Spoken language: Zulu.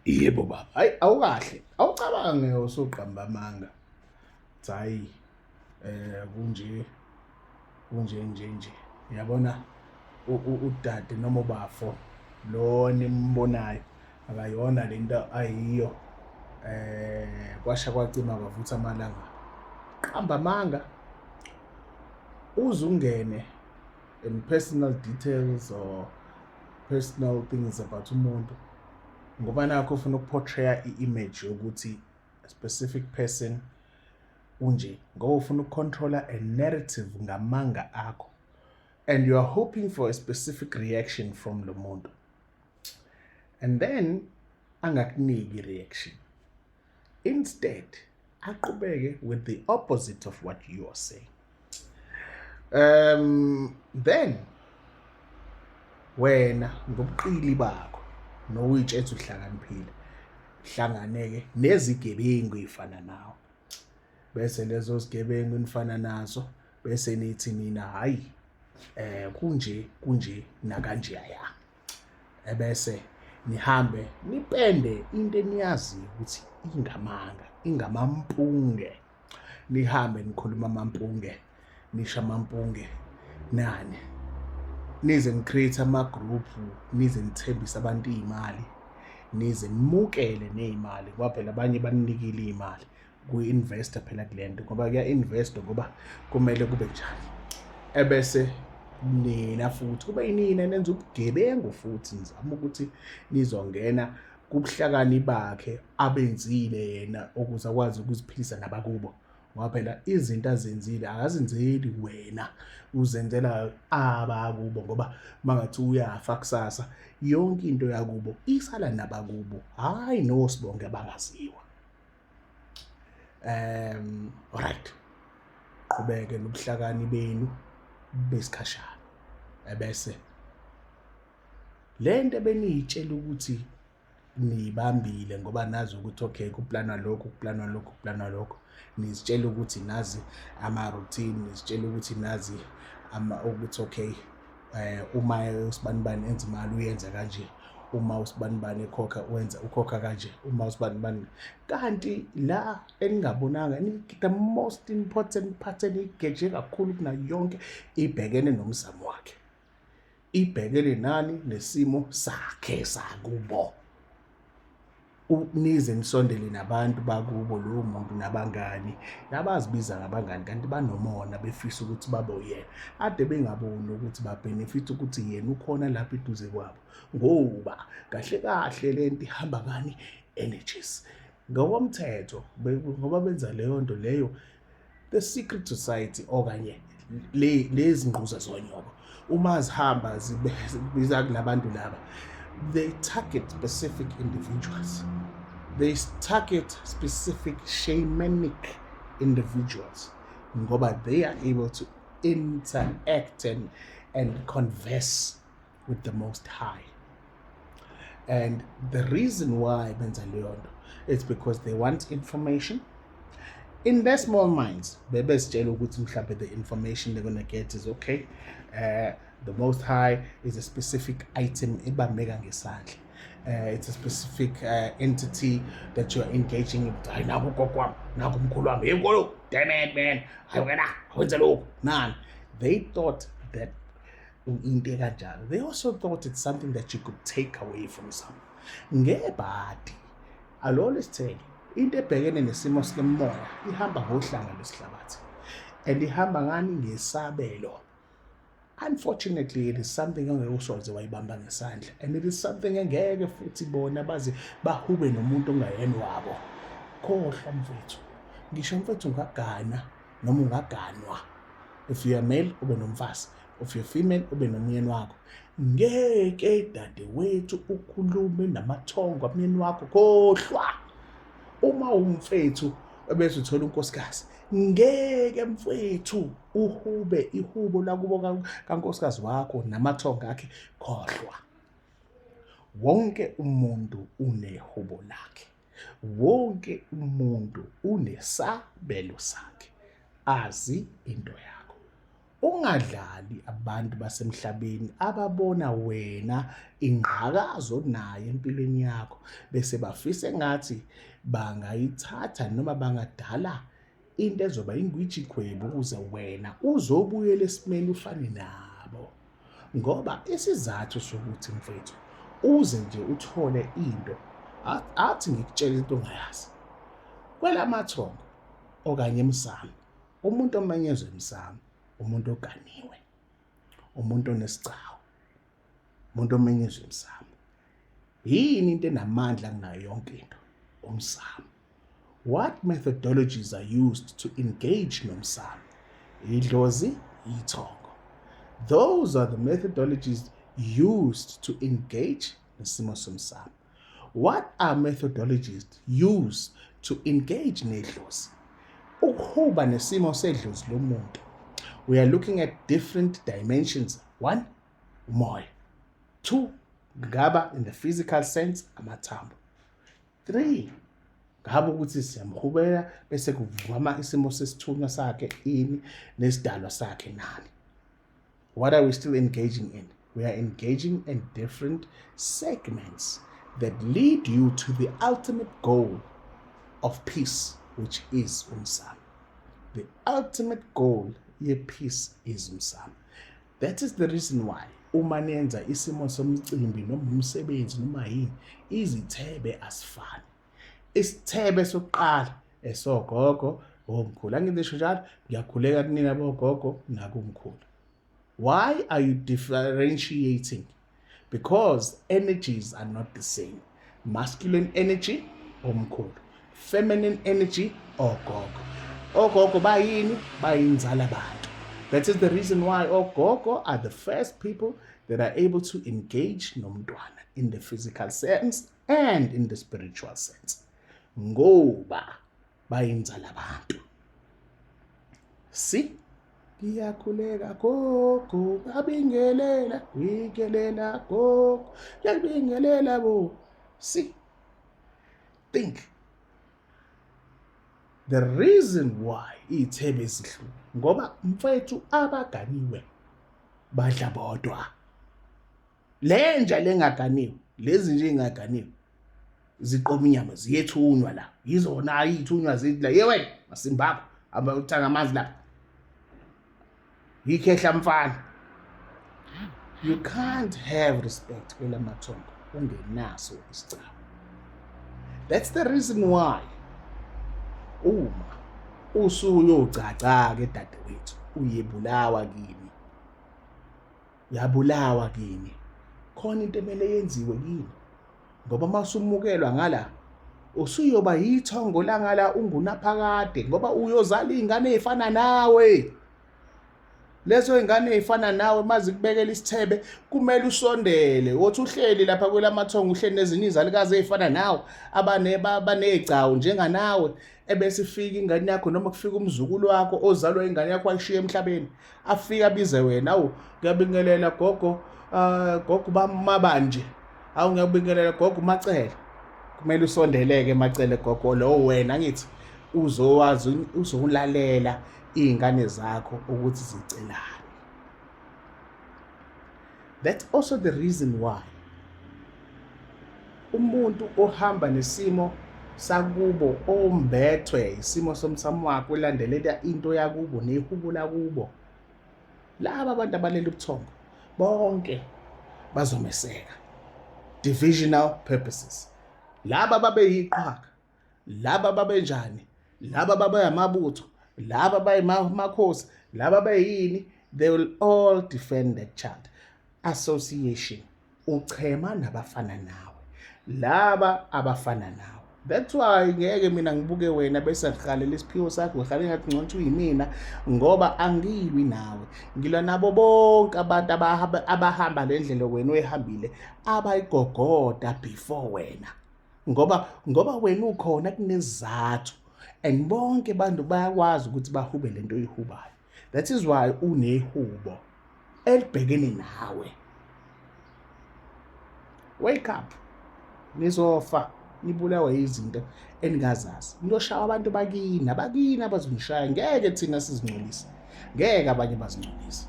Yebo baba, hayi awukahle, awucabange usuqamba amanga. Hayi, kunje. Uyabona udade noma ubafo lo nimbonayo akayona lento ayiyo. Kwasha kwacima kwavutha amalanga. Qamba amanga. Uzungene in personal details or personal things about umuntu. Ngoba nakho ufuna ukuportray i-image yokuthi a specific person unje, ngoba ufuna ukucontrola a narrative ngamanga akho, and you are hoping for a specific reaction from lo muntu, and then angakuniki reaction, instead aqhubeke with the opposite of what you are saying. Then wena ngobuqili bakho nowuyitshetha uhlakaniphile hlanganeke nezigebengu ezifana nawe, bese lezo zigebengu enifana nazo bese nithi nina hayi kunje nakanjeyaya, ebese nihambe nipende into eniyaziyo ukuthi ingamanga, ingamampunge. Nihambe nikhuluma amampunge, nisho amampunge nani, nize nicreate amagroup, nize nithembise abantu iy'mali, nize nimukele ney'mali ngoba phela abanye baninikile iy'mali ku-investor phela kulento, ngoba kuya-investwa ngoba kumele kube njani. Ebese nina futhi kube yinina nenza ubugebengu futhi nizama ukuthi nizongena kubuhlakani bakhe abenzile yena ukuze akwazi ukuziphilisa nabakubo, ngoba phela izinto azenzile akazenzeli wena, uzenzela abakubo, ngoba mangathi uyafa kusasa yonke into yakubo isala nabakubo, hayi nosibonke abangaziwa. Alright, qhubeke nobuhlakani benu besikhashana, ebese lento beniyitshela ukuthi niyibambile ngoba nazi ukuthi okay kuplanwa lokho, nizitshela ukuthi nazi ama-routine, nizitshela ukuthi nazi ukuthi okay uma usibanibani enza imali uyenza kanje, uma usibanibani ukhokha kanje, uma usibanibani. Kanti la eningabonanga the most important part eniyigeje kakhulu kunayo yonke ibhekene nomzamo wakhe, ibhekene nani nesimo sakhe sakubo. Nize nisondele nabantu bakubo lowo muntu nabangani nabazibiza ngabangani kanti banomona befisa ukuthi babe uyena, ade bengaboni ukuthi babenefit ukuthi yena ukhona lapha eduze kwabo, ngoba kahle lento ihamba ngani energies. Ngokomthetho ngoba benza leyo nto leyo, the secret society okanye lezi ngquza zonyoka uma zihamba zibiza kulabantu laba, they target specific individuals. They target specific shamanic individuals. Ngoba they are able to interact and converse with the Most High. And the reason why benza leyo nto is because they want information. In their small minds, bebesitshela ukuthi mhlawumbe the information they're gonna get is okay. The Most High is a specific item ebambeka ngesandla. It's a specific entity that you're engaging with. Hayi naku gogo wami, naku mkhulu wami, yebo, damn it man, hayi wena wenza lokho nani. They thought that into kanjalo. They also thought it's something that you could take away from someone. Ngebhadi alo lesithele into ebhekene nesimo sikemoya ihamba ngohlanga lwesihlabathi, and ihamba ngani ngesabelo. Unfortunately, it is something ongeke usoze wayibamba ngesandla, and it is something engeke futhi bona baze bahube nomuntu ongayena wabo. Khohlwa mfethu, ngisho mfethu ungagana noma ungaganwa, if you are male ube nomfazi, if you are female ube nomyeni wakho, ngeke dadewethu ukhulume namathongo amyeni wakho. Khohlwa. Uma umfethu ebese uthola unkosikazi, ngeke mfethu uhube ihubo lakubo kankosikazi wakho namathongo akhe. Khohlwa. Wonke umuntu unehubo lakhe, wonke umuntu unesabelo sakhe. Azi into yakho. ungadlali abantu basemhlabeni ababona wena ingqakazo onayo empilweni yakho bese bafisa engathi bangayithatha noma bangadala into ezoba ingwijikhwebu ukuze wena uzobuyela esimeni ufane nabo. Ngoba isizathu sokuthi mfethu uze nje uthole into athi ngikutshela into ongayazi. Kwelamathongo okanye emsamo, umuntu omenyezwe emsamo, umuntu oganiwe, umuntu onesichawu, umuntu omenyezwe emsamo. Yini into enamandla kunayo yonke into? Umsamo. What methodologies are used to engage nomsamo? Idlozi, ithongo. Those are the methodologies used to engage nesimo somsamo. What are methodologies used to engage nedlozi? Ukuhuba nesimo sedlozi lomuntu. We are looking at different dimensions. 1, umoya. 2, ngaba in the physical sense, amathambo. 3, ngaba ukuthi siyamhubela bese kuvama isimo sesithunywa sakhe ini nesidalwa sakhe nani. What are we still engaging in? We are engaging in different segments that lead you to the ultimate goal of peace, which is umsamo. The ultimate goal ye-peace is umsamo. That is the reason why uma nenza isimo somcimbi noma umsebenzi noma yini, izithebe asifani. Isithebe sokuqala esogogo omkhulu. Angisho njalo, ngiyakhuleka kunina bogogo nakumkhulu. Why are you differentiating? Because energies are not the same. Masculine energy, omkhulu. Feminine energy, ogogo. Ogogo bayini? Bayinzala bantu. That is the reason why ogogo are the first people that are able to engage nomntwana in the physical sense and in the spiritual sense. Ngoba bayinzala bantu. See? Ngiyakhuleka gogo, ngabingelela, ngikelela gogo, ngiyabingelela bo. See? Think. The reason why iy'thebe zihlukile ngoba mfethu abaganiwe badla bodwa. Le nja lengaganiwe, lezi nje engaganiwe ziqoma inyama ziyethunywa la. Yizona izithunywa zidla. Wena masimbapha abathanga amanzi la. Yikhehla mfana. You can't have respect kwelamathongo ungenaso isicawu. That's the reason why uma usuyogcaca ke dadewethu uyebulawa kimi. Yabulawa kimi. Khona into emele yenziwe kimi. Ngoba masumukelwa ngala usuyoba yithongo la ngala ungunaphakade ngoba uyozala izingane ezifana nawe. Lezo ingane ezifana nawe mazikubekela isithebe kumele usondele wothi uhleli lapha kwelamathongo uhleli nezinye izalikazi ezifana nawe abanezigcawu njenganawe ebese ifika ingane yakho noma kufika umzukulu wakho ozalwa ingane yakho ayishiya emhlabeni afika bize wena awu ngiyabingelela gogo gogo bamabanje awu ngiyabingelela gogo Macele kumele usondeleke Macele gogo lo wena ngithi uzowazi uzolalela izingane zakho ukuthi zicelane. That's also the reason why umuntu ohamba nesimo sakubo ombethwe isimo somsamo wakhe ulandelela into yakubo nehubo lakubo, laba abantu abalela ubuthongo bonke bazomeseka. Divisional purposes. Laba babe yiqhaga, laba babe njani, laba babe amabutho, laba bayimakhosi, laba bayini, they will all defend that child. Association, uchema nabafana nawe, laba abafana nawe. That's why ngeke mina ngibuke wena bese ngikhalela isiphiwo sakho ngikhale ngathi ngcontsha uyimina ngoba angilwi nawe. Ngilwa nabo bonke abantu abahamba le ndlela wena oyihambile abayigogoda before wena. Ngoba wena ukhona kunesizathu and bonke abantu bayakwazi ukuthi bahube lento oyihubayo. That is why unehubo elibhekene nawe. Wake up. Nizofa. nibulawa yizinto eningazazi. Niyoshaya abantu abakini abazonishaya, ngeke thina sizingcolise, ngeke abanye bazingcolise.